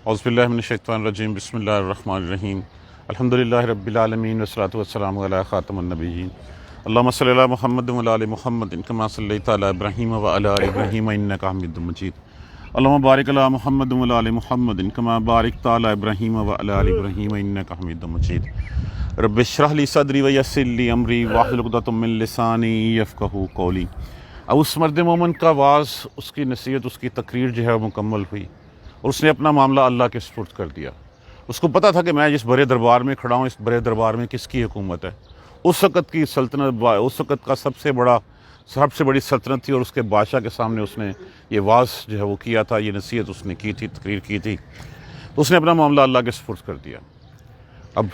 اعوذ من الشیطان الرجیم بسم اللہ الرحمن الرحیم الحمدللہ رب العالمین والصلاۃ والسلام علی خاتم النبیین اللہم صلی علی محمد وعلی آل محمد کما صلیت علی ابراہیم وعلی آل ابراہیم انک حمید مجید اللہم بارک علی محمد وعلی آل محمد کما بارکت علی ابراہیم وعلی آل ابراہیم انک حمید مجید رب اشرح لی صدری ویسر لی امری واحلل عقدۃ من لسانی یفقہوا قولی۔ اب اس مرد مومن کا واعظ، اس کی نصیحت، اس کی تقریر جو ہے مکمل ہوئی اور اس نے اپنا معاملہ اللہ کے سپرد کر دیا۔ اس کو پتہ تھا کہ میں جس بڑے دربار میں کھڑا ہوں، اس بڑے دربار میں کس کی حکومت ہے۔ اس وقت کی سلطنت، اس وقت کا سب سے بڑی سلطنت تھی، اور اس کے بادشاہ کے سامنے اس نے یہ واعظ جو ہے وہ کیا تھا، یہ نصیحت اس نے کی تھی، تقریر کی تھی۔ تو اس نے اپنا معاملہ اللہ کے سپرد کر دیا۔ اب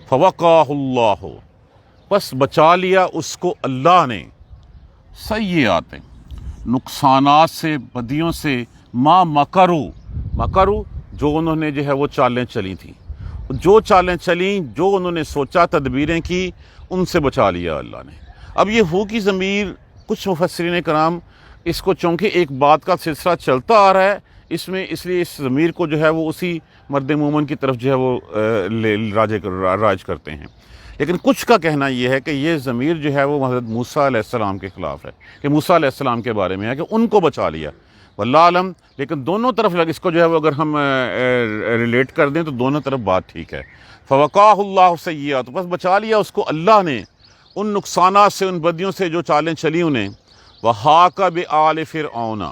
فوقاہ اللہ، پس بچا لیا اس کو اللہ نے، سیئات، نقصانات سے، بدیوں سے، ما مکرو جو انہوں نے جو ہے وہ چالیں چلی تھیں، جو چالیں چلیں، جو انہوں نے سوچا، تدبیریں کی، ان سے بچا لیا اللہ نے۔ اب یہ ہو کی ضمیر، کچھ مفسرین کرام اس کو، چونکہ ایک بات کا سلسلہ چلتا آ رہا ہے اس میں، اس لیے اس ضمیر کو جو ہے وہ اسی مرد مومن کی طرف جو ہے وہ راج کرتے ہیں۔ لیکن کچھ کا کہنا یہ ہے کہ یہ ضمیر جو ہے وہ حضرت موسیٰ علیہ السلام کے خلاف ہے، کہ موسیٰ علیہ السلام کے بارے میں ہے کہ ان کو بچا لیا، واللہ عالم۔ لیکن دونوں طرف اس کو جو ہے وہ اگر ہم ریلیٹ کر دیں تو دونوں طرف بات ٹھیک ہے۔ فوقاہ اللہ سیئات، بس بچا لیا اس کو اللہ نے ان نقصانات سے، ان بدیوں سے جو چالیں چلی انہیں۔ وحاق بآل فرعون،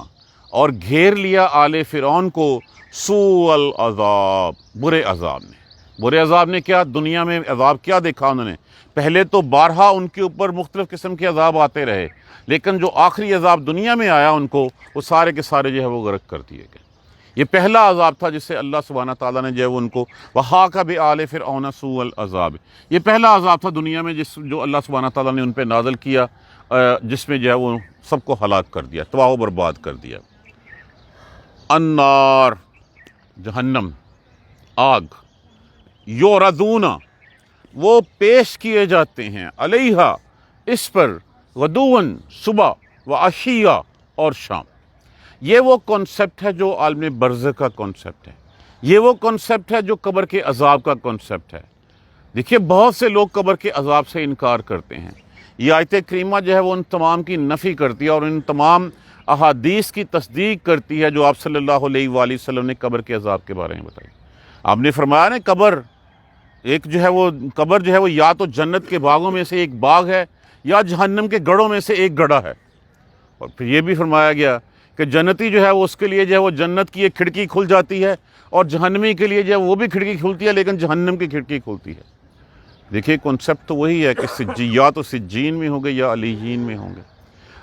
اور گھیر لیا آل فرعون کو سوء العذاب، برے عذاب نے۔ برے عذاب نے کیا؟ دنیا میں عذاب کیا دیکھا انہوں نے؟ پہلے تو بارہا ان کے اوپر مختلف قسم کے عذاب آتے رہے، لیکن جو آخری عذاب دنیا میں آیا ان کو، وہ سارے کے سارے جو ہے وہ غرق کر دیے گئے۔ یہ پہلا عذاب تھا جس سے اللہ سبحانہ تعالیٰ نے جو ہے وہ ان کو، وحاق بآل فرعون سوء العذاب، یہ پہلا عذاب تھا دنیا میں جو اللہ سبحانہ تعالیٰ نے ان پہ نازل کیا، جس میں جو ہے وہ سب کو ہلاک کر دیا، تباہ و برباد کر دیا۔ النار، جہنم، آگ، یعرضون، وہ پیش کیے جاتے ہیں، علیہا، اس پر، غدواً، صبح، وعشیہ، اور شام۔ یہ وہ کانسیپٹ ہے جو عالم برزخ کا کانسیپٹ ہے، یہ وہ کانسیپٹ ہے جو قبر کے عذاب کا کانسیپٹ ہے۔ دیکھیے بہت سے لوگ قبر کے عذاب سے انکار کرتے ہیں، یہ آیت کریمہ جو ہے وہ ان تمام کی نفی کرتی ہے، اور ان تمام احادیث کی تصدیق کرتی ہے جو آپ صلی اللہ علیہ وآلہ وسلم نے قبر کے عذاب کے بارے میں بتائی۔ آپ نے فرمایا نا، قبر ایک جو ہے وہ، قبر جو ہے وہ یا تو جنت کے باغوں میں سے ایک باغ ہے، یا جہنم کے گڑھوں میں سے ایک گڑھا ہے۔ اور پھر یہ بھی فرمایا گیا کہ جنتی جو ہے وہ، اس کے لیے جو ہے وہ جنت کی ایک کھڑکی کھل جاتی ہے، اور جہنمی کے لیے جو ہے وہ بھی کھڑکی کھلتی ہے، لیکن جہنم کی کھڑکی کھلتی ہے۔ دیکھیے کنسیپٹ تو وہی ہے کہ یا تو سجین میں ہوں گے یا علیین میں ہوں گے۔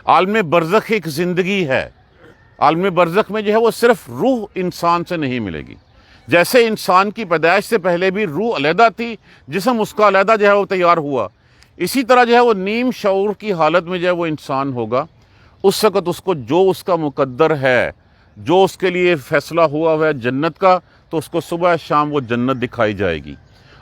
عالم برزخ ایک زندگی ہے، عالم برزخ میں جو ہے وہ صرف روح انسان سے نہیں ملے گی۔ جیسے انسان کی پیدائش سے پہلے بھی روح علیحدہ تھی، جسم اس کا علیحدہ جو ہے وہ تیار ہوا، اسی طرح جو ہے وہ نیم شعور کی حالت میں جو ہے وہ انسان ہوگا۔ اس وقت اس کو جو اس کا مقدر ہے، جو اس کے لیے فیصلہ ہوا ہے جنت کا، تو اس کو صبح شام وہ جنت دکھائی جائے گی۔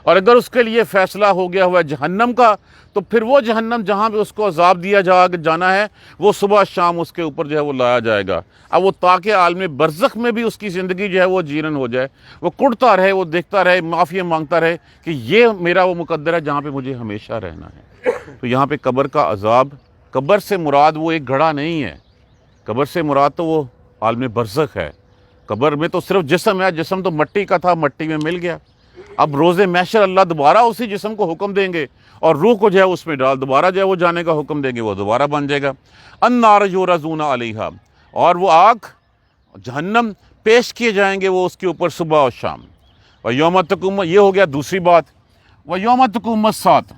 اور اگر اس کے لیے فیصلہ ہو گیا ہوا ہے جہنم کا، تو پھر وہ جہنم جہاں پہ اس کو عذاب دیا جانا ہے، وہ صبح شام اس کے اوپر جو ہے وہ لایا جائے گا۔ اب وہ تاکہ عالم برزخ میں بھی اس کی زندگی جو ہے وہ جیرن ہو جائے، وہ کڑتا رہے، وہ دیکھتا رہے، معافی مانگتا رہے کہ یہ میرا وہ مقدر ہے جہاں پہ مجھے ہمیشہ رہنا ہے۔ تو یہاں پہ قبر کا عذاب، قبر سے مراد وہ ایک گڑھا نہیں ہے، قبر سے مراد تو وہ عالم برزخ ہے۔ قبر میں تو صرف جسم ہے، جسم تو مٹی کا تھا، مٹی میں مل گیا۔ اب روز محشر اللہ دوبارہ اسی جسم کو حکم دیں گے، اور روح کو جو ہے اس میں ڈال، دوبارہ جو ہے وہ جانے کا حکم دیں گے، وہ دوبارہ بن جائے گا۔ النار یعرضون علیہا، اور وہ آگ، جہنم، پیش کیے جائیں گے وہ اس کے اوپر صبح اور شام۔ ویوم تقوم، یہ ہو گیا دوسری بات۔ ویوم تقوم الساعۃ،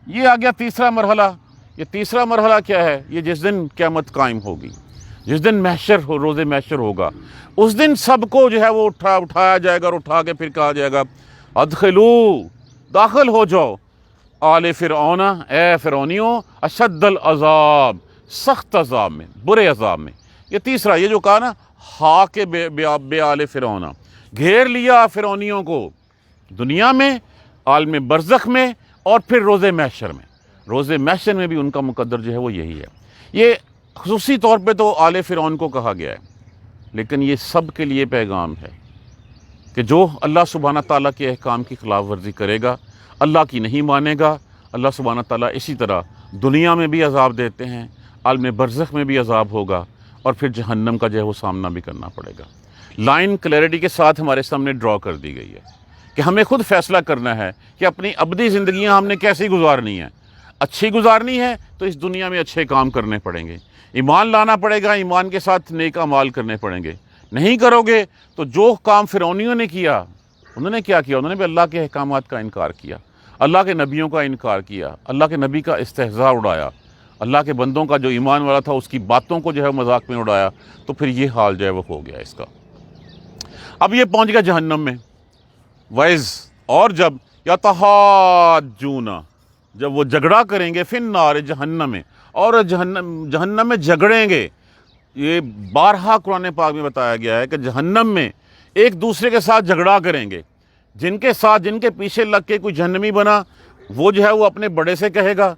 یہ آ گیا تیسرا مرحلہ۔ یہ تیسرا مرحلہ کیا ہے؟ یہ جس دن قیامت قائم ہوگی، جس دن محشر ہو، روز محشر ہوگا، اس دن سب کو جو ہے وہ اٹھایا جائے گا، اور اٹھا کے پھر کہا جائے گا، ادخلو، داخل ہو جاؤ، آل فرعون، اے فرعونیوں، اشد العذاب، سخت عذاب میں، برے عذاب میں۔ یہ تیسرا، یہ جو کہا نا، ہاک بے آل فرعون، گھیر لیا فرعونیوں کو دنیا میں، عالم برزخ میں، اور پھر روز محشر میں۔ روز محشر میں بھی ان کا مقدر جو ہے وہ یہی ہے۔ یہ خصوصی طور پہ تو آل فرعون کو کہا گیا ہے، لیکن یہ سب کے لیے پیغام ہے۔ کہ جو اللہ سبحانہ تعالیٰ کے احکام کی خلاف ورزی کرے گا، اللہ کی نہیں مانے گا، اللہ سبحانہ تعالیٰ اسی طرح دنیا میں بھی عذاب دیتے ہیں، عالم برزخ میں بھی عذاب ہوگا، اور پھر جہنم کا جو ہے وہ سامنا بھی کرنا پڑے گا۔ لائن کلیئرٹی کے ساتھ ہمارے سامنے ڈرا کر دی گئی ہے کہ ہمیں خود فیصلہ کرنا ہے کہ اپنی ابدی زندگیاں ہم نے کیسی گزارنی ہے۔ اچھی گزارنی ہے تو اس دنیا میں اچھے کام کرنے پڑیں گے، ایمان لانا پڑے گا، ایمان کے ساتھ نیک اعمال کرنے پڑیں گے۔ نہیں کرو گے تو جو کام فرعونیوں نے کیا، انہوں نے کیا کیا؟ انہوں نے بھی اللہ کے احکامات کا انکار کیا، اللہ کے نبیوں کا انکار کیا، اللہ کے نبی کا استہزاء اڑایا، اللہ کے بندوں کا جو ایمان والا تھا اس کی باتوں کو جو ہے مذاق میں اڑایا، تو پھر یہ حال جو ہے وہ ہو گیا اس کا۔ اب یہ پہنچ گیا جہنم میں۔ وَإِذْ، اور جب یتحاجون، جب وہ جھگڑا کریں گے، فی النار، جہنم میں، اور جہنم میں جھگڑیں گے۔ یہ بارہا قرآن پاک میں بتایا گیا ہے کہ جہنم میں ایک دوسرے کے ساتھ جھگڑا کریں گے۔ جن کے پیچھے لگ کے کوئی جہنمی بنا، وہ جو ہے وہ اپنے بڑے سے کہے گا،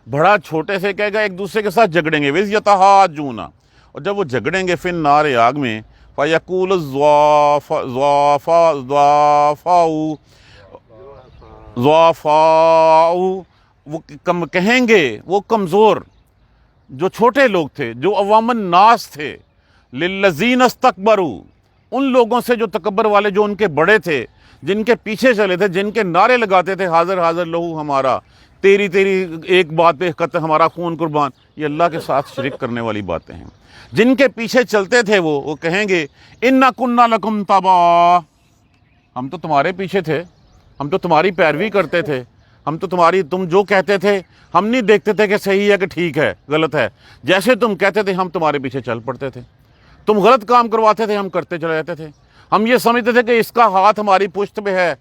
بڑا چھوٹے سے کہے گا، ایک دوسرے کے ساتھ جھگڑیں گے۔ وِذْ یتحاجون، اور جب وہ جھگڑیں گے فی النار، آگ میں، فَيَقُولُ الضُّعَفَاءُ، وہ کہیں گے وہ کمزور، جو چھوٹے لوگ تھے، جو عوام الناس تھے، لِلَّذِينَ اسْتَكْبَرُوا، ان لوگوں سے جو تکبر والے، جو ان کے بڑے تھے، جن کے پیچھے چلے تھے، جن کے نعرے لگاتے تھے، حاضر حاضر لہو ہمارا، تیری ایک بات پہ قطع ہمارا خون قربان۔ یہ اللہ کے ساتھ شرک کرنے والی باتیں ہیں۔ جن کے پیچھے چلتے تھے وہ کہیں گے اِنَّا كُنَّا لَكُمْ تَبَعًا، ہم تو تمہارے پیچھے تھے، ہم تو تمہاری پیروی کرتے تھے، ہم تو تم جو کہتے تھے ہم نہیں دیکھتے تھے کہ صحیح ہے کہ ٹھیک ہے غلط ہے، جیسے تم کہتے تھے ہم تمہارے پیچھے چل پڑتے تھے، تم غلط کام کرواتے تھے ہم کرتے چلے جاتے تھے، ہم یہ سمجھتے تھے کہ اس کا ہاتھ ہماری پشت پہ ہے،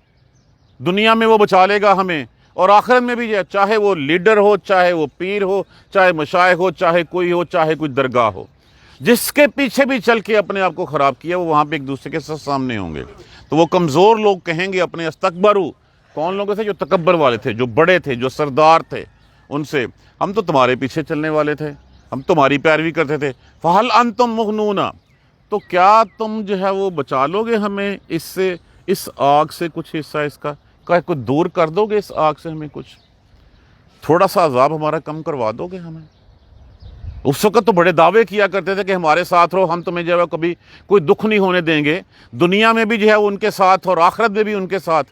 دنیا میں وہ بچا لے گا ہمیں، اور آخرت میں بھی، چاہے وہ لیڈر ہو، چاہے وہ پیر ہو، چاہے مشائخ ہو، چاہے کوئی درگاہ ہو، جس کے پیچھے بھی چل کے اپنے آپ کو خراب کیا، وہ وہاں پہ ایک دوسرے کے ساتھ سامنے ہوں گے۔ تو وہ کمزور لوگ کہیں گے اپنے استکبرو، کون لوگ تھے؟ جو تکبر والے تھے، جو بڑے تھے، جو سردار تھے، ان سے، ہم تو تمہارے پیچھے چلنے والے تھے، ہم تمہاری پیروی کرتے تھے، فَهَلْ أَنْتُمْ مُغْنُونَ، تو کیا تم جو ہے وہ بچا لو گے ہمیں اس سے، اس آگ سے کچھ حصہ اس کا، کوئی دور کر دو گے اس آگ سے ہمیں، کچھ تھوڑا سا عذاب ہمارا کم کروا دو گے ہمیں؟ اس وقت تو بڑے دعوے کیا کرتے تھے کہ ہمارے ساتھ رہو، ہم تمہیں جو ہے کبھی کوئی دکھ نہیں ہونے دیں گے، دنیا میں بھی جو ہے ان کے ساتھ اور آخرت میں بھی ان کے ساتھ۔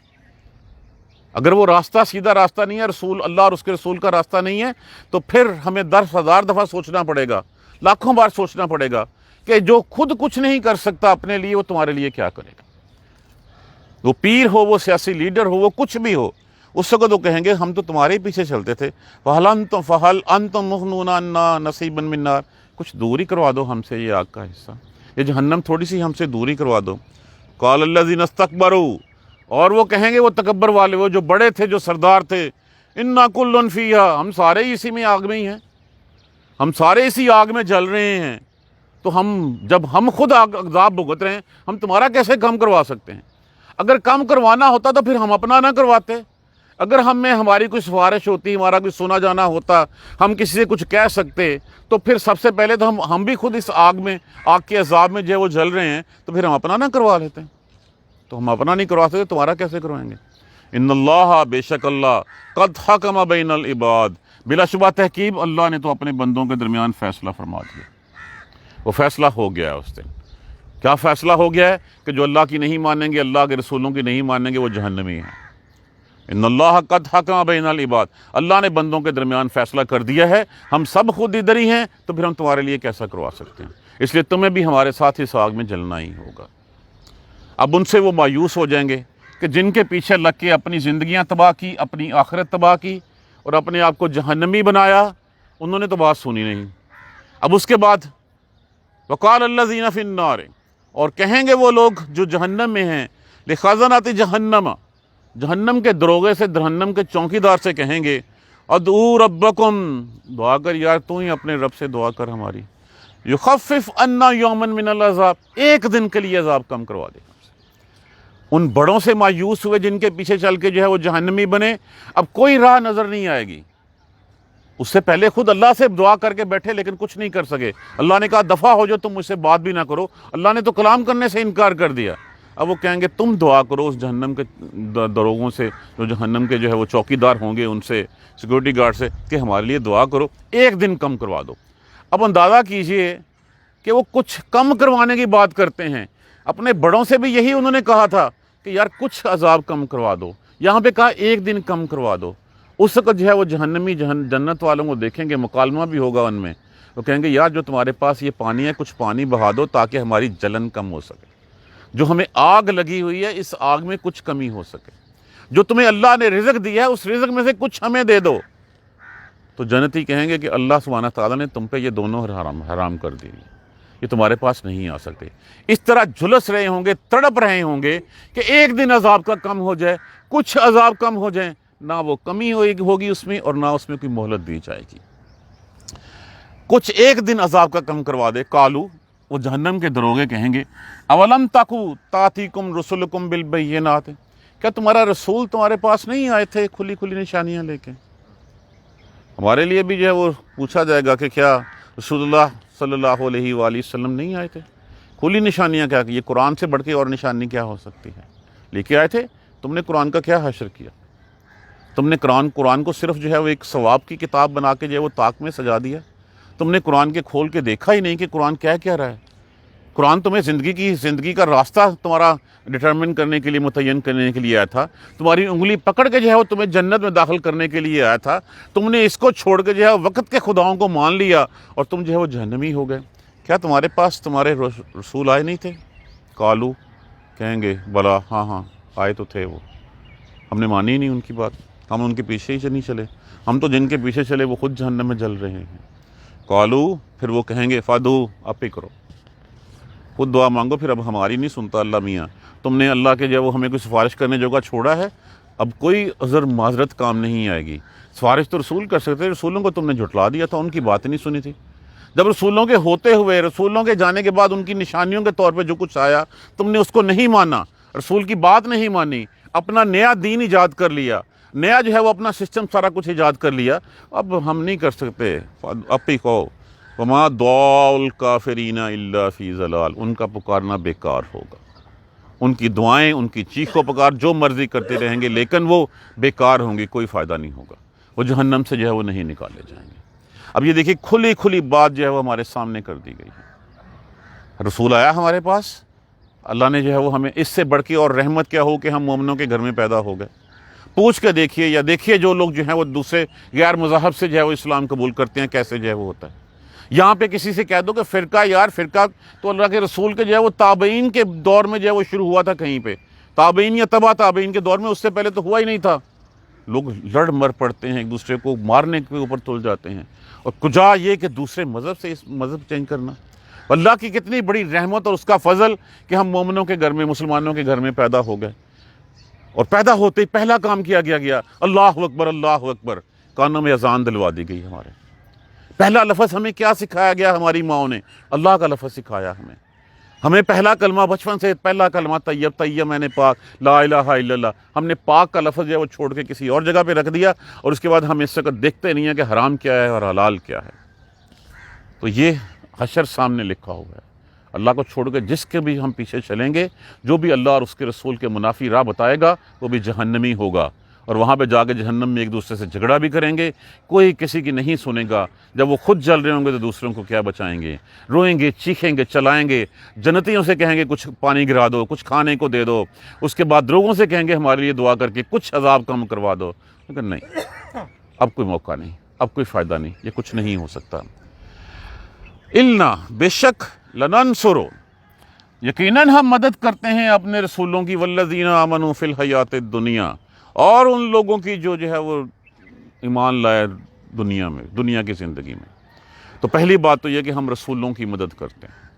اگر وہ راستہ سیدھا راستہ نہیں ہے، رسول اللہ اور اس کے رسول کا راستہ نہیں ہے، تو پھر ہمیں 10,000 دفعہ سوچنا پڑے گا، لاکھوں بار سوچنا پڑے گا کہ جو خود کچھ نہیں کر سکتا اپنے لیے، وہ تمہارے لیے کیا کرے گا۔ وہ پیر ہو، وہ سیاسی لیڈر ہو، وہ کچھ بھی ہو، اس وقت وہ کہیں گے ہم تو تمہارے پیچھے چلتے تھے، فَهَلْ أَنْتُمْ مُغْنُونَ عَنَّا نَصِيبًا مِنَ النَّارِ، کچھ دور ہی کروا دو ہم سے یہ آگ کا حصہ، یہ جہنم تھوڑی سی ہم سے دور ہی کروا دو۔ قَالَ الَّذِينَ اسْتَكْبَرُوا، اور وہ کہیں گے وہ تکبر والے، وہ جو بڑے تھے، جو سردار تھے، اِنَّا كُلٌّ فِيهَا، ہم سارے اسی میں آگ میں ہی ہیں، ہم سارے اسی آگ میں جل رہے ہیں، تو جب ہم خود عذاب بھگت رہے ہیں، ہم تمہارا کیسے کم کروا سکتے ہیں؟ اگر کم کروانا ہوتا تو پھر ہم اپنا نہ کرواتے، اگر ہماری کوئی سفارش ہوتی، ہمارا کوئی سنا جانا ہوتا، ہم کسی سے کچھ کہہ سکتے، تو پھر سب سے پہلے تو ہم بھی خود اس آگ کے عذاب میں جو ہے وہ جل رہے ہیں، تو پھر ہم اپنا نہ کروا لیتے، تو ہم اپنا نہیں کروا سکتے، تمہارا کیسے کروائیں گے؟ ان اللہ، بے شک اللہ، قد حکم بین العباد، بلا شبہ تحقیق اللہ نے تو اپنے بندوں کے درمیان فیصلہ فرما دیا، وہ فیصلہ ہو گیا ہے اس دن۔ کیا فیصلہ ہو گیا ہے؟ کہ جو اللہ کی نہیں مانیں گے، اللہ کے رسولوں کی نہیں مانیں گے، وہ جہنمی ہیں۔ ان اللہ قد حکم بین العباد، اللہ نے بندوں کے درمیان فیصلہ کر دیا ہے، ہم سب خود ادھر ہی ہیں، تو پھر ہم تمہارے لیے کیسا کروا سکتے ہیں؟ اس لیے تمہیں بھی ہمارے ساتھ اس آگ میں جلنا ہی ہوگا۔ اب ان سے وہ مایوس ہو جائیں گے کہ جن کے پیچھے لگ کے اپنی زندگیاں تباہ کی، اپنی آخرت تباہ کی، اور اپنے آپ کو جہنمی بنایا، انہوں نے تو بات سنی نہیں۔ اب اس کے بعد وقال الذین فی النار، اور کہیں گے وہ لوگ جو جہنم میں ہیں، لخزنۃ جہنم، جہنم کے دروغے سے، جہنم کے چوکیدار سے کہیں گے، ادعوا ربکم، دعا کر یار تو ہی اپنے رب سے دعا کر ہماری، یخفف عنا یوما من العذاب، ایک دن کے لیے عذاب کم کروا دے۔ ان بڑوں سے مایوس ہوئے جن کے پیچھے چل کے جو ہے وہ جہنمی بنے، اب کوئی راہ نظر نہیں آئے گی۔ اس سے پہلے خود اللہ سے دعا کر کے بیٹھے لیکن کچھ نہیں کر سکے، اللہ نے کہا دفع ہو جو، تم مجھ سے بات بھی نہ کرو، اللہ نے تو کلام کرنے سے انکار کر دیا۔ اب وہ کہیں گے تم دعا کرو اس جہنم کے دروغوں سے، جو جہنم کے جو ہے وہ چوکیدار ہوں گے ان سے، سیکورٹی گارڈ سے، کہ ہمارے لیے دعا کرو، ایک دن کم کروا دو۔ اب اندازہ کیجئے کہ وہ کچھ کم کروانے کی بات کرتے ہیں۔ اپنے بڑوں سے بھی یہی انہوں نے کہا تھا کہ یار کچھ عذاب کم کروا دو، یہاں پہ کہا ایک دن کم کروا دو۔ اس وقت جو ہے وہ جہنمی جنت والوں کو دیکھیں گے، مکالمہ بھی ہوگا ان میں، وہ کہیں گے یار جو تمہارے پاس یہ پانی ہے کچھ پانی بہا دو تاکہ ہماری جلن کم ہو سکے، جو ہمیں آگ لگی ہوئی ہے اس آگ میں کچھ کمی ہو سکے، جو تمہیں اللہ نے رزق دیا ہے اس رزق میں سے کچھ ہمیں دے دو۔ تو جنتی کہیں گے کہ اللہ سبحانہ تعالیٰ نے تم پہ یہ دونوں حرام کر دی، یہ تمہارے پاس نہیں آ سکتے۔ اس طرح جھلس رہے ہوں گے، تڑپ رہے ہوں گے کہ ایک دن عذاب کا کم ہو جائے، کچھ عذاب کم ہو جائیں، نہ وہ کمی ہوگی اس میں اور نہ اس میں کوئی مہلت دی جائے گی۔ کچھ ایک دن عذاب کا کم کروا دے۔ قالو، وہ جہنم کے دروغے کہیں گے اولم تکو تاتیکم رسلکم بالبینات، کیا تمہارا رسول تمہارے پاس نہیں آئے تھے کھلی کھلی نشانیاں لے کے؟ ہمارے لیے بھی جو ہے وہ پوچھا جائے گا کہ کیا رسول اللہ صلی اللہ علیہ وآلہ وسلم نہیں آئے تھے؟ کھلی نشانیاں کیا، کہ یہ قرآن سے بڑھ کے اور نشانی کیا ہو سکتی ہے؟ لے کے آئے تھے؟ تم نے قرآن کا کیا حشر کیا؟ تم نے قرآن کو صرف جو ہے وہ ایک ثواب کی کتاب بنا کے جو ہے وہ طاق میں سجا دیا۔ تم نے قرآن کے کھول کے دیکھا ہی نہیں کہ قرآن کیا رہا ہے۔ قرآن تمہیں زندگی کا راستہ تمہارا ڈٹرمن کرنے کے لیے، متعین کرنے کے لیے آیا تھا، تمہاری انگلی پکڑ کے جو ہے وہ تمہیں جنت میں داخل کرنے کے لیے آیا تھا۔ تم نے اس کو چھوڑ کے جو ہے وقت کے خداؤں کو مان لیا اور تم جو ہے وہ جہنمی ہو گئے۔ کیا تمہارے پاس تمہارے رسول آئے نہیں تھے؟ قالو، کہیں گے بلا، ہاں آئے تو تھے، وہ ہم نے مانی ہی نہیں ان کی بات، ہم ان کے پیچھے ہی نہیں چلے، ہم تو جن کے پیچھے چلے وہ خود جہنم میں جل رہے ہیں۔ قالو، پھر وہ کہیں گے فادو، آپ ہی کرو، خود دعا مانگو، پھر اب ہماری نہیں سنتا اللہ میاں، تم نے اللہ کے جو ہے وہ ہمیں کوئی سفارش کرنے جوگا چھوڑا ہے، اب کوئی عذر معذرت کام نہیں آئے گی۔ سفارش تو رسول کر سکتے، رسولوں کو تم نے جھٹلا دیا تھا، ان کی بات نہیں سنی تھی۔ جب رسولوں کے ہوتے ہوئے، رسولوں کے جانے کے بعد ان کی نشانیوں کے طور پہ جو کچھ آیا تم نے اس کو نہیں مانا، رسول کی بات نہیں مانی، اپنا نیا دین ایجاد کر لیا، نیا جو ہے وہ اپنا سسٹم سارا کچھ ایجاد کر لیا، اب ہم نہیں کر سکتے۔ اب ہی کہو وما دعاء الکافرین الا فی ضلال، ان کا پکارنا بیکار ہوگا، ان کی دعائیں، ان کی چیخ و پکار جو مرضی کرتے رہیں گے لیکن وہ بیکار ہوں گی، کوئی فائدہ نہیں ہوگا، وہ جہنم سے جو ہے وہ نہیں نکالے جائیں گے۔ اب یہ دیکھیے کھلی کھلی بات جو ہے وہ ہمارے سامنے کر دی گئی ہے۔ رسول آیا ہمارے پاس، اللہ نے جو ہے وہ ہمیں اس سے بڑھ کے اور رحمت کیا ہو کہ ہم مومنوں کے گھر میں پیدا ہو گئے۔ پوچھ کے دیکھیے، یا دیکھیے جو لوگ جو ہیں وہ دوسرے غیر مذہب سے جو ہے وہ اسلام قبول کرتے ہیں کیسے جو ہے وہ ہوتا ہے۔ یہاں پہ کسی سے کہہ دو کہ فرقہ، یار فرقہ تو اللہ کے رسول کے جو ہے وہ تابعین کے دور میں جو ہے وہ شروع ہوا تھا کہیں پہ، تابعین یا تبع تابعین کے دور میں، اس سے پہلے تو ہوا ہی نہیں تھا۔ لوگ لڑ مر پڑتے ہیں، ایک دوسرے کو مارنے کے اوپر تل جاتے ہیں، اور کجا یہ کہ دوسرے مذہب سے اس مذہب چینج کرنا۔ اللہ کی کتنی بڑی رحمت اور اس کا فضل کہ ہم مومنوں کے گھر میں، مسلمانوں کے گھر میں پیدا ہو گئے، اور پیدا ہوتے ہی پہلا کام کیا گیا اللہ اکبر، اللہ اکبر، کانوں میں اذان دلوا دی گئی ہمارے۔ پہلا لفظ ہمیں کیا سکھایا گیا؟ ہماری ماؤں نے اللہ کا لفظ سکھایا ہمیں پہلا کلمہ بچپن سے، پہلا کلمہ طیب، طیب میں نے پاک، لا الہ الا اللہ، ہم نے پاک کا لفظ جو ہے وہ چھوڑ کے کسی اور جگہ پہ رکھ دیا، اور اس کے بعد ہم اس وقت دیکھتے نہیں ہیں کہ حرام کیا ہے اور حلال کیا ہے۔ تو یہ حشر سامنے لکھا ہوا ہے۔ اللہ کو چھوڑ کے جس کے بھی ہم پیچھے چلیں گے، جو بھی اللہ اور اس کے رسول کے منافی راہ بتائے گا وہ بھی جہنمی ہوگا، اور وہاں پہ جا کے جہنم میں ایک دوسرے سے جھگڑا بھی کریں گے، کوئی کسی کی نہیں سنے گا۔ جب وہ خود جل رہے ہوں گے تو دوسروں کو کیا بچائیں گے؟ روئیں گے، چیخیں گے، چلائیں گے، جنتیوں سے کہیں گے کچھ پانی گرا دو، کچھ کھانے کو دے دو، اس کے بعد لوگوں سے کہیں گے ہمارے لیے دعا کر کے کچھ عذاب کم کروا دو، لیکن نہیں، اب کوئی موقع نہیں، اب کوئی فائدہ نہیں، یہ کچھ نہیں ہو سکتا۔ اِلنا، بے شک، لننصرو، یقیناً ہم مدد کرتے ہیں اپنے رسولوں کی، والذین آمنوا فی الحیات الدنیا، اور ان لوگوں کی جو ہے وہ ایمان لائے دنیا میں، دنیا کی زندگی میں۔ تو پہلی بات تو یہ کہ ہم رسولوں کی مدد کرتے ہیں۔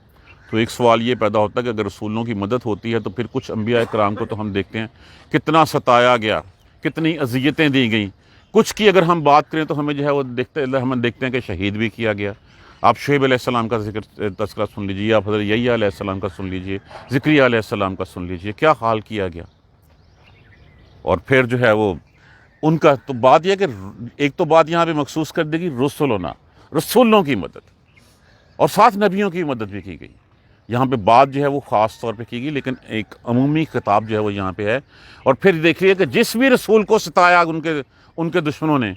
تو ایک سوال یہ پیدا ہوتا ہے کہ اگر رسولوں کی مدد ہوتی ہے تو پھر کچھ انبیاء کرام کو تو ہم دیکھتے ہیں کتنا ستایا گیا، کتنی اذیتیں دی گئیں، کچھ کی اگر ہم بات کریں تو ہمیں جو ہے وہ ہم دیکھتے ہیں کہ شہید بھی کیا گیا۔ آپ شعیب علیہ السلام کا تذکرہ سن لیجیے، آپ حضرت یحییٰ علیہ السلام کا سن لیجیے، زکریا علیہ السلام کا سن لیجیے، کیا حال کیا گیا۔ اور پھر جو ہے وہ ان کا تو بات یہ کہ ایک تو بات یہاں پہ مخصوص کر دے گی رسولنا، رسولوں کی مدد، اور ساتھ نبیوں کی مدد بھی کی گئی۔ یہاں پہ بات جو ہے وہ خاص طور پہ کی گئی، لیکن ایک عمومی خطاب جو ہے وہ یہاں پہ ہے۔ اور پھر دیکھیے کہ جس بھی رسول کو ستایا ان کے دشمنوں نے،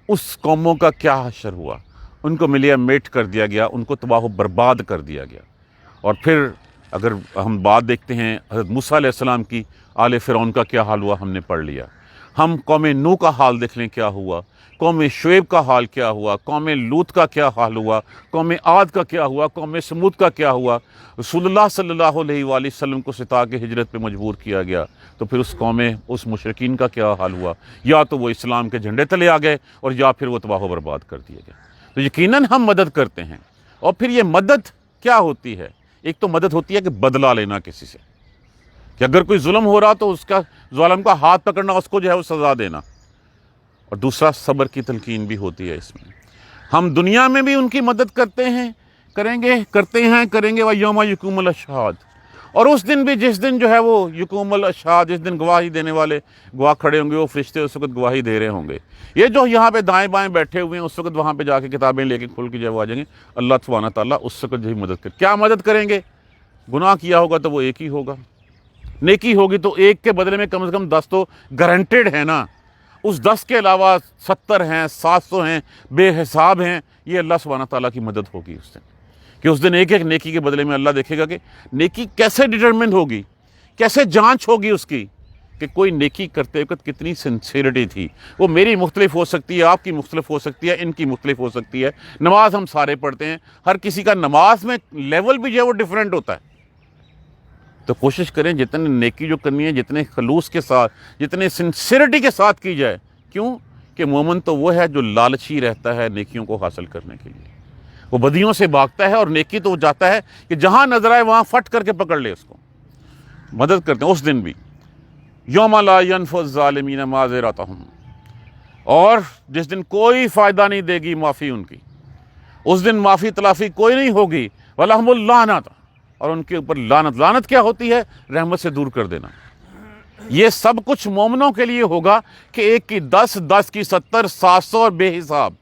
اس قوموں کا کیا حشر ہوا، ان کو ملیا میٹ کر دیا گیا، ان کو تباہ و برباد کر دیا گیا۔ اور پھر اگر ہم بات دیکھتے ہیں حضرت موسیٰ علیہ السلام کی، آل فرعون کا کیا حال ہوا ہم نے پڑھ لیا۔ ہم قوم نوح کا حال دیکھ لیں کیا ہوا، قوم شعیب کا حال کیا ہوا، قوم لوط کا کیا حال ہوا، قوم عاد کا کیا ہوا، قوم سمود کا کیا ہوا۔ رسول اللہ صلی اللہ علیہ وآلہ وسلم کو ستا کے ہجرت پہ مجبور کیا گیا، تو پھر اس مشرکین کا کیا حال ہوا، یا تو وہ اسلام کے جھنڈے تلے آ گئے اور یا پھر وہ تباہ و برباد کر دیے گئے۔ تو یقیناً ہم مدد کرتے ہیں، اور پھر یہ مدد کیا ہوتی ہے؟ ایک تو مدد ہوتی ہے کہ بدلہ لینا کسی سے، کہ اگر کوئی ظلم ہو رہا تو اس کا ظالم کا ہاتھ پکڑنا، اس کو جو ہے وہ سزا دینا۔ اور دوسرا صبر کی تلقین بھی ہوتی ہے اس میں۔ ہم دنیا میں بھی ان کی مدد کرتے ہیں وَيَوْمَ يَقُومُ الْأَشْهَادُ، اور اس دن بھی جس دن جو ہے وہ یقوم الاشہاد، جس دن گواہی دینے والے گواہ کھڑے ہوں گے، وہ فرشتے اس وقت گواہی دے رہے ہوں گے۔ یہ جو یہاں پہ دائیں بائیں بیٹھے ہوئے ہیں، اس وقت وہاں پہ جا کے کتابیں لے کے کھول کے جو وہ آ جائیں گے، اللہ سبحانہ تعالیٰ اس وقت جو مدد کرے۔ کیا مدد کریں گے؟ گناہ کیا ہوگا تو وہ ایک ہی ہوگا، نیکی ہوگی تو ایک کے بدلے میں کم سے کم 10 تو گارنٹیڈ ہے نا۔ اس 10 کے علاوہ 70 ہیں، 700 ہیں، بے حساب ہیں۔ یہ اللہ سبحانہ تعالیٰ کی مدد ہوگی اس دن، کہ اس دن ایک ایک نیکی کے بدلے میں اللہ دیکھے گا کہ نیکی کیسے ڈٹرمنٹ ہوگی، کیسے جانچ ہوگی اس کی، کہ کوئی نیکی کرتے وقت کتنی سنسیئرٹی تھی۔ وہ میری مختلف ہو سکتی ہے، آپ کی مختلف ہو سکتی ہے، ان کی مختلف ہو سکتی ہے۔ نماز ہم سارے پڑھتے ہیں، ہر کسی کا نماز میں لیول بھی جو ہے وہ ڈیفرنٹ ہوتا ہے۔ تو کوشش کریں جتنے نیکی جو کرنی ہے، جتنے خلوص کے ساتھ، جتنے سنسیئرٹی کے ساتھ کی جائے۔ کیوں کہ مومن تو وہ ہے جو لالچی رہتا ہے نیکیوں کو حاصل کرنے کے لیے، وہ بدیوں سے بھاگتا ہے، اور نیکی تو وہ جاتا ہے کہ جہاں نظر آئے وہاں فٹ کر کے پکڑ لے اس کو۔ مدد کرتے ہیں اس دن بھی، یوم لا ینفع الظالمین معذرتہم، اور جس دن کوئی فائدہ نہیں دے گی معافی ان کی، اس دن معافی تلافی کوئی نہیں ہوگی، وَلَهُمُ اللعنۃ، اور ان کے اوپر لعنت۔ لعنت کیا ہوتی ہے؟ رحمت سے دور کر دینا۔ یہ سب کچھ مومنوں کے لیے ہوگا کہ ایک کی 10، 10 کی 70، 700 اور بے حساب،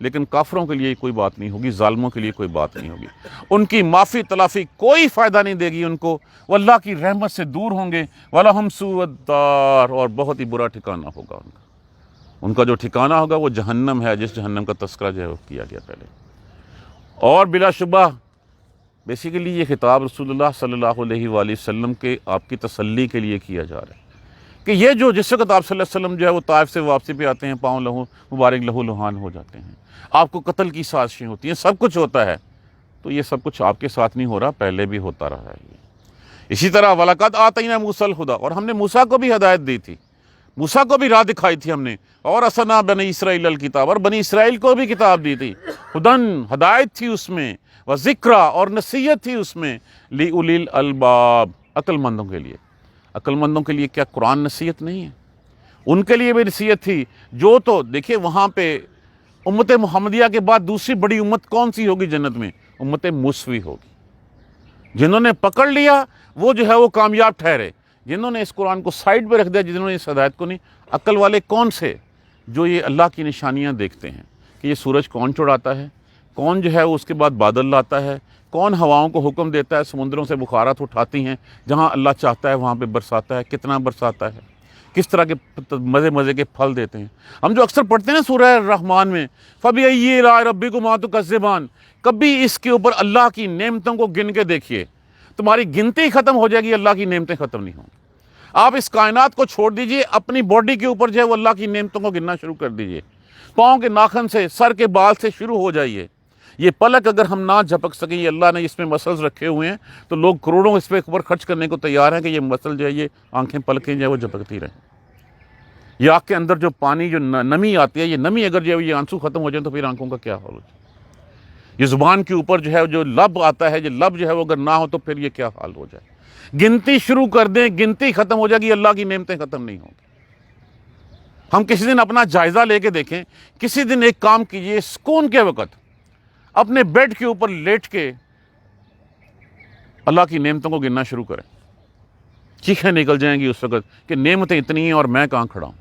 لیکن کافروں کے لیے کوئی بات نہیں ہوگی، ظالموں کے لیے کوئی بات نہیں ہوگی۔ ان کی معافی تلافی کوئی فائدہ نہیں دے گی ان کو، وہ اللہ کی رحمت سے دور ہوں گے۔ وَلَهُمْ سُوءُ الدَّارِ، اور بہت ہی برا ٹھکانہ ہوگا ان کا جو ٹھکانہ ہوگا وہ جہنم ہے، جس جہنم کا تذکرہ جو ہے وہ کیا گیا پہلے۔ اور بلا شبہ بیسیکلی یہ خطاب رسول اللہ صلی اللہ علیہ وآلہ وسلم کے آپ کی تسلی کے لیے کیا جا رہا ہے، کہ یہ جو جس وقت آپ صلی اللہ علیہ وسلم جو ہے وہ طائف سے واپسی پہ آتے ہیں، پاؤں لہو مبارک لہو لہان ہو جاتے ہیں، آپ کو قتل کی سازشیں ہوتی ہیں، سب کچھ ہوتا ہے، تو یہ سب کچھ آپ کے ساتھ نہیں ہو رہا، پہلے بھی ہوتا رہا ہے۔ اسی طرح وَلَقَدْ آتَيْنَا مُوسَى الْهُدَىٰ، اور ہم نے موسیٰ کو بھی ہدایت دی تھی، موسیٰ کو بھی راہ دکھائی تھی ہم نے، اور اَرْسَلْنَا بنی اسرائیل الکتاب، اور بنی اسرائیل کو بھی کتاب دی تھی، ہدن، ہدایت تھی اس میں، وذکرا، اور نصیحت تھی اس میں، لِأُولِي الْأَلْبَابِ، عقل مندوں کے لیے۔ عقل مندوں کے لیے کیا قرآن نصیحت نہیں ہے؟ ان کے لیے بھی نصیحت تھی۔ جو تو دیکھیں وہاں پہ امت محمدیہ کے بعد دوسری بڑی امت کون سی ہوگی جنت میں؟ امت موسوی ہوگی۔ جنہوں نے پکڑ لیا وہ جو ہے وہ کامیاب ٹھہرے، جنہوں نے اس قرآن کو سائڈ پہ رکھ دیا، جنہوں نے اس ہدایت کو نہیں۔ عقل والے کون سے؟ جو یہ اللہ کی نشانیاں دیکھتے ہیں کہ یہ سورج کون چڑھاتا ہے، کون جو ہے اس کے بعد بادل لاتا ہے، کون ہواؤں کو حکم دیتا ہے، سمندروں سے بخارات اٹھاتی ہیں، جہاں اللہ چاہتا ہے وہاں پہ برساتا ہے، کتنا برساتا ہے، کس طرح کے مزے مزے کے پھل دیتے ہیں۔ ہم جو اکثر پڑھتے ہیں نا سورہ الرحمن میں، فَبِأَيِّ آلَاءِ رَبِّكُمَا تُكَذِّبَانِ، کبھی اس کے اوپر اللہ کی نعمتوں کو گن کے دیکھیے، تمہاری گنتی ختم ہو جائے گی، اللہ کی نعمتیں ختم نہیں ہوں گی۔ آپ اس کائنات کو چھوڑ دیجئے، اپنی باڈی کے اوپر جو ہے وہ اللہ کی نعمتوں کو گننا شروع کر دیجئے، پاؤں کے ناخن سے، سر کے بال سے شروع ہو جائیے۔ یہ پلک اگر ہم نہ جھپک سکیں، یہ اللہ نے اس میں مسلز رکھے ہوئے ہیں، تو لوگ کروڑوں اس پہ اوپر خرچ کرنے کو تیار ہیں کہ یہ مسل جو ہے، یہ آنکھیں پلکیں جو ہے وہ جھپکتی رہیں۔ یہ آنکھ کے اندر جو پانی جو نمی آتی ہے، یہ نمی اگر جو ہے یہ آنسو ختم ہو جائیں تو پھر آنکھوں کا کیا حال ہو جائے۔ یہ زبان کے اوپر جو ہے جو لب آتا ہے، یہ لب جو ہے وہ اگر نہ ہو تو پھر یہ کیا حال ہو جائے۔ گنتی شروع کر دیں، گنتی ختم ہو جائے گی، اللہ کی نعمتیں ختم نہیں ہوں گی۔ ہم کسی دن اپنا جائزہ لے کے دیکھیں، کسی دن ایک کام کیجئے، سکون کے وقت اپنے بیڈ کے اوپر لیٹ کے اللہ کی نعمتوں کو گننا شروع کریں، چیخیں نکل جائیں گی اس وقت کہ نعمتیں اتنی ہیں اور میں کہاں کھڑا ہوں۔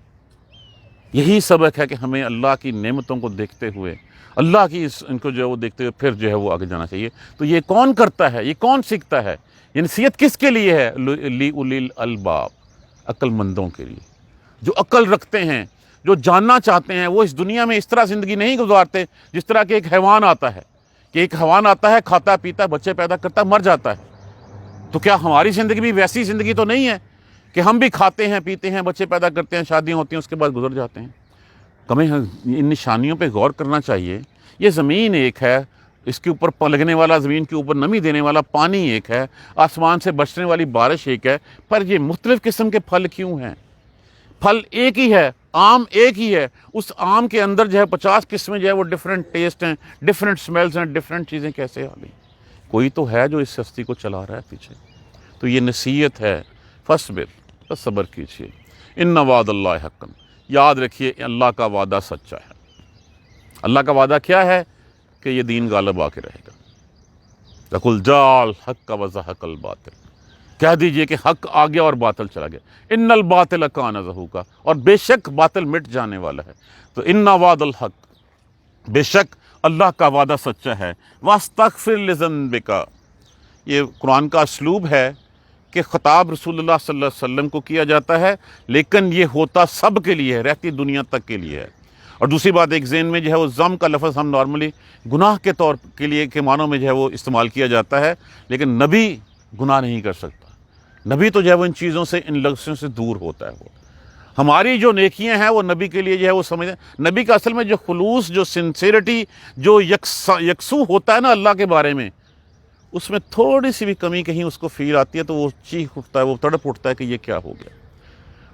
یہی سبق ہے کہ ہمیں اللہ کی نعمتوں کو دیکھتے ہوئے اللہ کی ان کو جو ہے وہ دیکھتے ہوئے پھر جو ہے وہ آگے جانا چاہیے۔ تو یہ کون کرتا ہے، یہ کون سیکھتا ہے؟ یہ نصیحت کس کے لیے ہے؟ لی اولی الالباب، عقل مندوں کے لیے، جو عقل رکھتے ہیں، جو جاننا چاہتے ہیں۔ وہ اس دنیا میں اس طرح زندگی نہیں گزارتے جس طرح کہ ایک حیوان آتا ہے، کہ ایک حیوان آتا ہے، کھاتا پیتا ہے، بچے پیدا کرتا ہے، مر جاتا ہے۔ تو کیا ہماری زندگی بھی ویسی زندگی تو نہیں ہے کہ ہم بھی کھاتے ہیں، پیتے ہیں، بچے پیدا کرتے ہیں، شادیاں ہوتی ہیں، اس کے بعد گزر جاتے ہیں؟ ہمیں ان نشانیوں پہ غور کرنا چاہیے۔ یہ زمین ایک ہے، اس کے اوپر لگنے والا، زمین کے اوپر نمی دینے والا پانی ایک ہے، آسمان سے برسنے والی بارش ایک ہے، پر یہ مختلف قسم کے پھل کیوں ہیں؟ پھل ایک ہی ہے، آم ایک ہی ہے، اس آم کے اندر جو ہے 50 قسمیں جو ہے وہ ڈیفرنٹ ٹیسٹ ہیں، ڈیفرنٹ سمیلز ہیں، ڈیفرنٹ چیزیں کیسے آ گئی؟ کوئی تو ہے جو اس ہستی کو چلا رہا ہے پیچھے۔ تو یہ نصیحت ہے، فصبر، بس صبر کیجیے، ان وعد اللہ حق، یاد رکھیے اللہ کا وعدہ سچا ہے۔ اللہ کا وعدہ کیا ہے؟ کہ یہ دین غالب آ کے رہے گا۔ وَقُلْ جَاءَ الْحَقُّ وَزَهَقَ الْبَاطِلُ، کہہ دیجئے کہ حق آ گیا اور باطل چلا گیا۔ ان الباطل کان زہوقا، اور بے شک باطل مٹ جانے والا ہے۔ تو ان وعد الحق، بے شک اللہ کا وعدہ سچا ہے۔ وَاسْتَغْفِرْ لِذَنبِكَ، یہ قرآن کا اسلوب ہے کہ خطاب رسول اللہ صلی اللہ علیہ وسلم کو کیا جاتا ہے، لیکن یہ ہوتا سب کے لیے ہے، رہتی دنیا تک کے لیے ہے۔ اور دوسری بات، ایک ذہن میں جو ہے وہ ضم کا لفظ ہم نارملی گناہ کے طور کے لیے کے معنوں میں جو ہے وہ استعمال کیا جاتا ہے، لیکن نبی گناہ نہیں کر سکتا۔ نبی تو جو ہے وہ ان چیزوں سے، ان لفظوں سے دور ہوتا ہے۔ وہ ہماری جو نیکیاں ہیں وہ نبی کے لیے جو ہے وہ سمجھیں، نبی کا اصل میں جو خلوص، جو سنسیریٹی، جو یکسو ہوتا ہے نا اللہ کے بارے میں، اس میں تھوڑی سی بھی کمی کہیں اس کو فیل آتی ہے تو وہ چیخ اٹھتا ہے، وہ تڑپ اٹھتا ہے کہ یہ کیا ہو گیا۔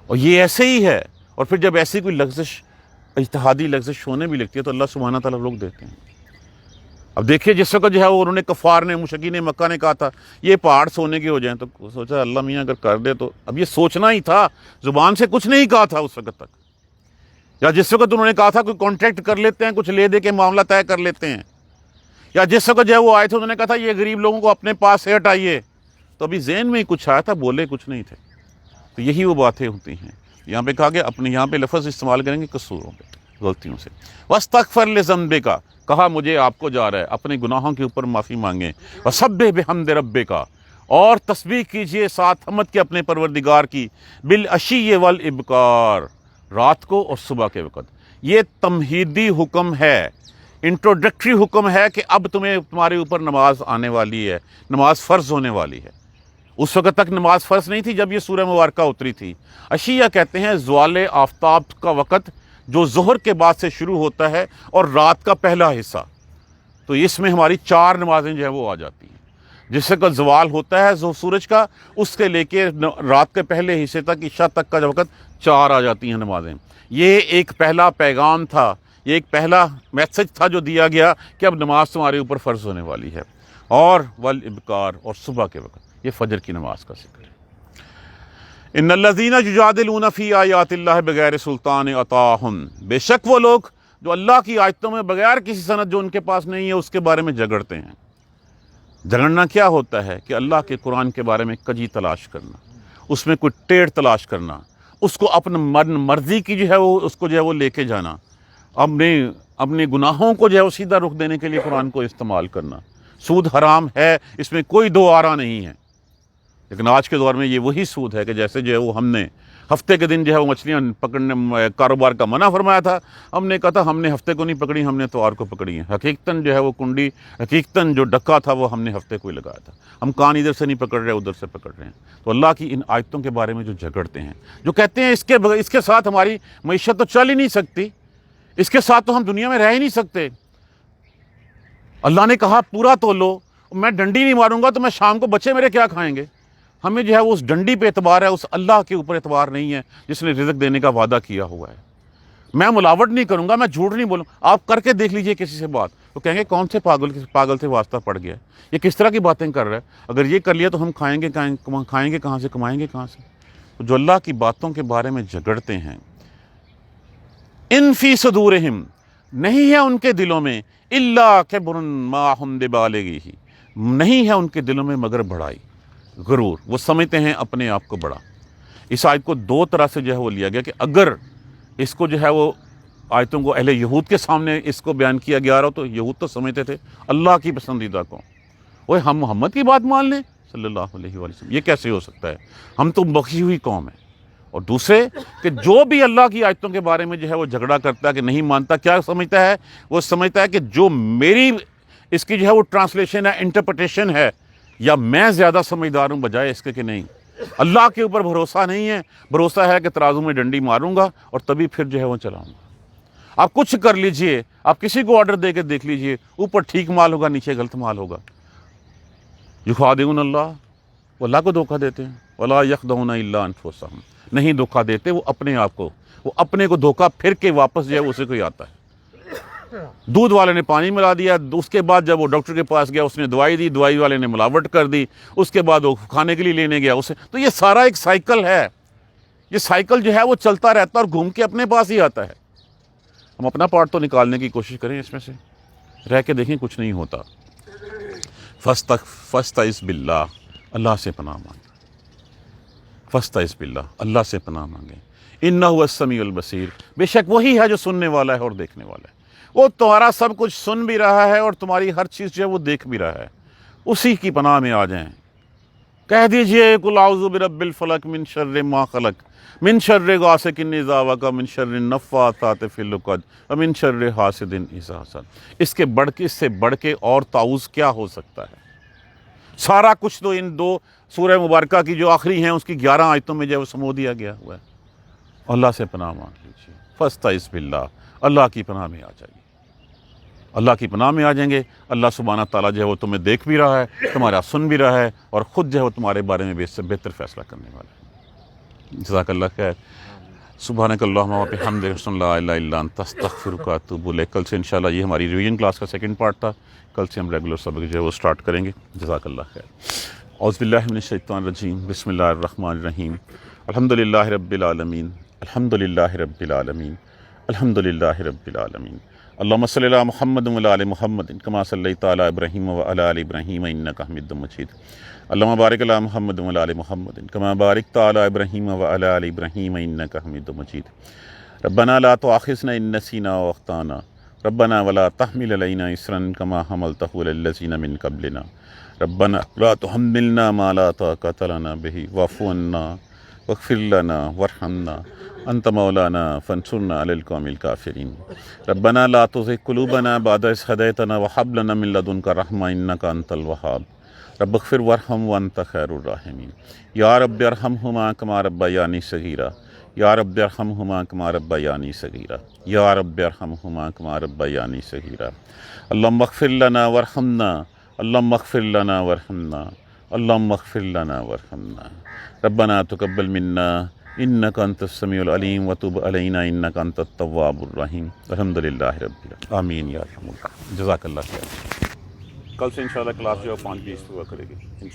اور یہ ایسے ہی ہے۔ اور پھر جب ایسی کوئی لغزش، اجتہادی لغزش ہونے بھی لگتی ہے تو اللہ سبحانہ تعالیٰ روک دیتے ہیں۔ اب دیکھیے جس وقت جو ہے وہ انہوں نے کفار نے، مشرکین مکہ نے کہا تھا یہ پہاڑ سونے کے ہو جائیں، تو سوچا اللہ میاں اگر کر دے تو، اب یہ سوچنا ہی تھا، زبان سے کچھ نہیں کہا تھا اس وقت تک۔ یا جس وقت انہوں نے کہا تھا کوئی کانٹریکٹ کر لیتے ہیں، کچھ لے دے کے معاملہ طے کر لیتے ہیں، یا جس وقت جو ہے وہ آئے تھے انہوں نے کہا تھا یہ غریب لوگوں کو اپنے پاس سے ہٹائیے، تو ابھی ذہن میں ہی کچھ آیا تھا، بولے کچھ نہیں تھے۔ تو یہی وہ باتیں ہوتی ہیں۔ یہاں پہ کہا گیا، اپنے یہاں پہ لفظ استعمال کریں گے قصوروں پہ، غلطیوں سے۔ وَاسْتَغْفِرْ لِذَنبِكَ، کہا مجھے آپ کو جا رہا ہے، اپنے گناہوں کے اوپر معافی مانگیں۔ وَسَبِّحْ بِحَمْدِ رَبِّكَ، اور تسبیح کیجئے ساتھ حمد کے اپنے پروردگار کی، بِالْعَشِيِّ وَالْإِبْكَارِ، رات کو اور صبح کے وقت۔ یہ تمہیدی حکم ہے، انٹروڈکٹری حکم ہے کہ اب تمہارے اوپر نماز آنے والی ہے، نماز فرض ہونے والی ہے۔ اس وقت تک نماز فرض نہیں تھی جب یہ سورہ مبارکہ اتری تھی۔ عشیہ کہتے ہیں زوال آفتاب کا وقت، جو ظہر کے بعد سے شروع ہوتا ہے اور رات کا پہلا حصہ۔ تو اس میں ہماری 4 نمازیں جو ہیں وہ آ جاتی ہیں۔ جس وقت زوال ہوتا ہے سورج کا، اس کے لے کے رات کے پہلے حصے تک، عشاء تک کا وقت 4 آ جاتی ہیں نمازیں۔ یہ ایک پہلا پیغام تھا، یہ ایک پہلا میسج تھا جو دیا گیا کہ اب نماز تمہارے اوپر فرض ہونے والی ہے۔ اور والابکار، اور صبح کے وقت، یہ فجر کی نماز کا ذکر ہے۔ ان الذین یجادلون فی آیات اللہ بغیر سلطان اتاہم، بے شک وہ لوگ جو اللہ کی آیتوں میں بغیر کسی سند جو ان کے پاس نہیں ہے اس کے بارے میں جھگڑتے ہیں۔ جھگڑنا کیا ہوتا ہے؟ کہ اللہ کے قرآن کے بارے میں کجی تلاش کرنا، اس میں کوئی ٹیڑھ تلاش کرنا، اس کو اپنے مرضی کی جو ہے وہ، اس کو جو ہے وہ لے کے جانا، اپنے گناہوں کو جو ہے وہ سیدھا رخ دینے کے لیے قرآن کو استعمال کرنا۔ سود حرام ہے، اس میں کوئی دو آرا نہیں ہے، لیکن آج کے دور میں یہ وہی سود ہے کہ جیسے جو ہے وہ ہم نے ہفتے کے دن جو ہے وہ مچھلیاں پکڑنے کاروبار کا منع فرمایا تھا، ہم نے کہا تھا ہم نے ہفتے کو نہیں پکڑی، ہم نے اتوار کو پکڑی ہیں۔ حقیقتاً جو ہے وہ کنڈی، حقیقتاً جو ڈکا تھا وہ ہم نے ہفتے کو ہی لگایا تھا۔ ہم کان ادھر سے نہیں پکڑ رہے، ادھر سے پکڑ رہے ہیں۔ تو اللہ کی ان آیتوں کے بارے میں جو جھگڑتے ہیں، جو کہتے ہیں اس کے ساتھ ہماری معیشت تو چل ہی نہیں سکتی، اس کے ساتھ تو ہم دنیا میں رہ ہی نہیں سکتے۔ اللہ نے کہا پورا تولو، میں ڈنڈی نہیں ماروں گا تو میں شام کو بچے میرے کیا کھائیں گے؟ ہمیں جو ہے وہ اس ڈنڈی پہ اعتبار ہے، اس اللہ کے اوپر اعتبار نہیں ہے جس نے رزق دینے کا وعدہ کیا ہوا ہے۔ میں ملاوٹ نہیں کروں گا، میں جھوٹ نہیں بولوں۔ آپ کر کے دیکھ لیجئے کسی سے بات، تو کہیں گے کون سے پاگل سے واسطہ پڑ گیا، یہ کس طرح کی باتیں کر رہا ہے، اگر یہ کر لیا تو ہم کھائیں گے کہاں سے، کمائیں گے کہاں سے؟ تو جو اللہ کی باتوں کے بارے میں جھگڑتے ہیں، ان فی صدورہم، نہیں ہے ان کے دلوں میں، الا کبر ما ہم ببالغہ، نہیں ہے ان کے دلوں میں مگر بڑائی، غرور، وہ سمجھتے ہیں اپنے آپ کو بڑا۔ اس آیت کو 2 طرح سے جو ہے وہ لیا گیا کہ اگر اس کو جو ہے وہ آیتوں کو اہل یہود کے سامنے اس کو بیان کیا گیا رہا تو یہود تو سمجھتے تھے اللہ کی پسندیدہ قوم، وہ ہم محمد کی بات مان لیں صلی اللہ علیہ وآلہ وسلم، یہ کیسے ہو سکتا ہے، ہم تو بخشی ہوئی قوم ہے۔ اور دوسرے کہ جو بھی اللہ کی آیتوں کے بارے میں جو ہے وہ جھگڑا کرتا ہے کہ نہیں مانتا، کیا سمجھتا ہے؟ وہ سمجھتا ہے کہ جو میری اس کی جو ہے وہ ٹرانسلیشن ہے، انٹرپریٹیشن ہے، یا میں زیادہ سمجھدار ہوں بجائے اس کے کہ نہیں، اللہ کے اوپر بھروسہ نہیں ہے، بھروسہ ہے کہ ترازو میں ڈنڈی ماروں گا اور تبھی پھر جو ہے وہ چلاؤں گا۔ آپ کچھ کر لیجئے، آپ کسی کو آرڈر دے کے دیکھ لیجئے، اوپر ٹھیک مال ہوگا، نیچے غلط مال ہوگا۔ یخادعون اللہ، وہ اللہ کو دھوکہ دیتے ہیں، ولا یخدعون الا انفسہم، نہیں دھوکہ دیتے وہ اپنے آپ کو، وہ اپنے کو دھوکہ پھر کے واپس جو ہے اسے کوئی آتا ہے۔ دودھ والے نے پانی ملا دیا، اس کے بعد جب وہ ڈاکٹر کے پاس گیا اس نے دوائی دی، دوائی والے نے ملاوٹ کر دی، اس کے بعد وہ کھانے کے لیے لینے گیا اسے، تو یہ سارا ایک سائیکل ہے، یہ سائیکل جو ہے وہ چلتا رہتا ہے اور گھوم کے اپنے پاس ہی آتا ہے۔ ہم اپنا پارٹ تو نکالنے کی کوشش کریں اس میں سے، رہ کے دیکھیں کچھ نہیں ہوتا۔ فاستعذ باللہ، اللہ سے پناہ مانگیں، فاستعذ باللہ، اللہ سے پناہ مانگیں، انہ هو السمیع البصیر، بے شک وہی ہے جو سننے والا ہے اور دیکھنے والا ہے، وہ تمہارا سب کچھ سن بھی رہا ہے اور تمہاری ہر چیز جو ہے وہ دیکھ بھی رہا ہے، اسی کی پناہ میں آ جائیں۔ کہہ دیجئے قل اعوذ برب الفلق من شر ما خلق، من شر غاسق اذا وقب، من شر النفاثات فی العقد، ومن شر حاسد اذا حسد۔ اس سے بڑھ کے اور تعوذ کیا ہو سکتا ہے؟ سارا کچھ تو ان دو سورہ مبارکہ کی جو آخری ہیں اس کی 11 آیتوں میں جو ہے وہ سمو دیا گیا ہوا ہے۔ اللہ سے پناہ مانگ لیجیے، فاستعذ باللہ، اللہ کی پناہ میں آ جائیے، اللہ کی پناہ میں آ جائیں گے، اللہ سبحانہ تعالیٰ جو ہے وہ تمہیں دیکھ بھی رہا ہے، تمہارا سن بھی رہا ہے، اور خود جو ہے وہ تمہارے بارے میں بہتر فیصلہ کرنے والا ہے۔ جزاک اللہ خیر۔ سبحانک اللہم و بحمدک، اشہد ان لا الہ الا انت، استغفرک و اتوب الیک۔ کل سے انشاءاللہ یہ ہماری ریویژن کلاس کا سیکنڈ پارٹ تھا، کل سے ہم ریگولر سبق جو ہے وہ سٹارٹ کریں گے۔ جزاک اللہ خیر۔ اعوذ باللہ من الشیطان الرجیم، بسم اللہ الرحمن الرحیم، الحمدللہ رب العالمین، الحمدللہ رب العالمین، الحمدللہ رب العالمین۔ اللہم صلی علی محمد و علی آل محمد کما صلیت علی ابراہیم و علی آل ابراہیم انک حمید مجید۔ اللہم بارک علی محمد و علی آل محمد کما بارکت علی ابراہیم و علی آل ابراہیم انک حمید مجید۔ ربنا لا تؤاخذنا ان نسینا واخطانا، ربنا ولا تحمل علینا اصرا کما حملتہ علی الذین من قبلنا، ربنا لا تحملنا ما لا طاقۃ لنا به واعف عنا واغفر لنا وارحمنا انت مولانا فانصرنا علی القوم الکافرین۔ ربنا لا تزغ قلوبنا بعد اذ ہدیتنا وہب لنا من لدنک رحمۃ انک انت الوہاب، رب اغفر وارحم وانت خیر الراحمین۔ یا رب ارحمہما کما ربیانی صغیرا، یا رب ارحمہما کما ربیانی صغیرا، یا رب ارحمہما کما ربیانی صغیرا۔ اللہم اغفر لنا وارحمنا، اللہم اغفر لنا وارحمنا، اللہم اغفر لنا وارحمنا۔ ربنا تقبل منا انک انت السمیع العلیم وتب علینا انک انت التواب الرحیم۔ الحمدللہ رب العالمین، آمین یا رحم اللہ۔ جزاک اللہ خیر۔ کل سے انشاءاللہ کلاس جو ہے 5:20 ہوا کرے گی انشاءاللہ۔